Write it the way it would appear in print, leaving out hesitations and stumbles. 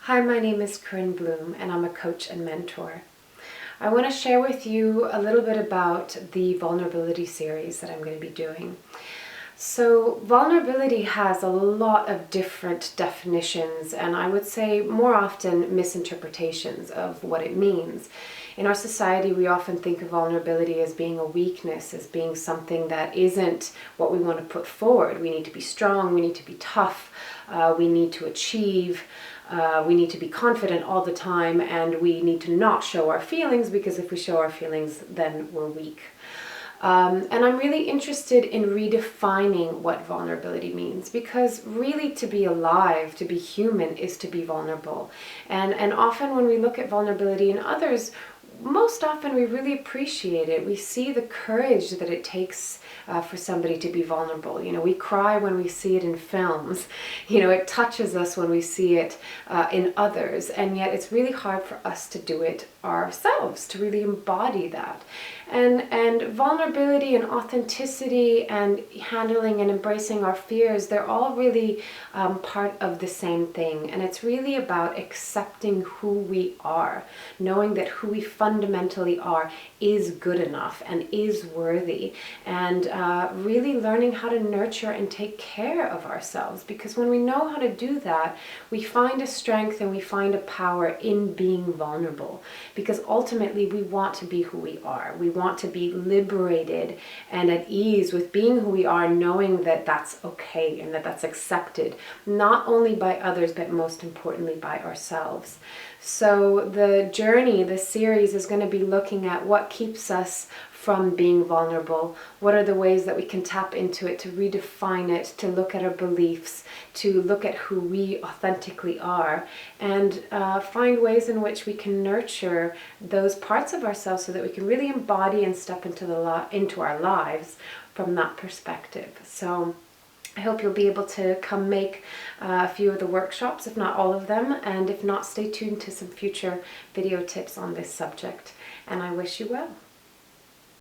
Hi, my name is Corinne Bloom and I'm a coach and mentor. I want to share with you a little bit about the vulnerability series that I'm going to be doing. So vulnerability has a lot of different definitions and I would say more often misinterpretations of what it means. In our society, we often think of vulnerability as being a weakness, as being something that isn't what we want to put forward. We need to be strong, we need to be tough, we need to achieve, we need to be confident all the time, and we need to not show our feelings, because if we show our feelings, then we're weak. And I'm really interested in redefining what vulnerability means, because really to be alive, to be human, is to be vulnerable. And often when we look at vulnerability in others, most often we really appreciate it. We see the courage that it takes for somebody to be vulnerable. You know, we cry when we see it in films. You know, it touches us when we see it in others, and yet it's really hard for us to do it ourselves, to really embody that. And vulnerability and authenticity and handling and embracing our fears, they're all really part of the same thing. And it's really about accepting who we are, knowing that who we fundamentally are is good enough and is worthy, and really learning how to nurture and take care of ourselves. Because when we know how to do that, we find a strength and we find a power in being vulnerable. Because ultimately we want to be who we are. We want to be liberated and at ease with being who we are, knowing that that's okay and that that's accepted, not only by others, but most importantly by ourselves. So the journey, the series, is going to be looking at what keeps us from being vulnerable. What are the ways that we can tap into it, to redefine it, to look at our beliefs, to look at who we authentically are, and find ways in which we can nurture those parts of ourselves so that we can really embody and step into our lives from that perspective. So I hope you'll be able to come make a few of the workshops, if not all of them, and if not, stay tuned to some future video tips on this subject. And I wish you well.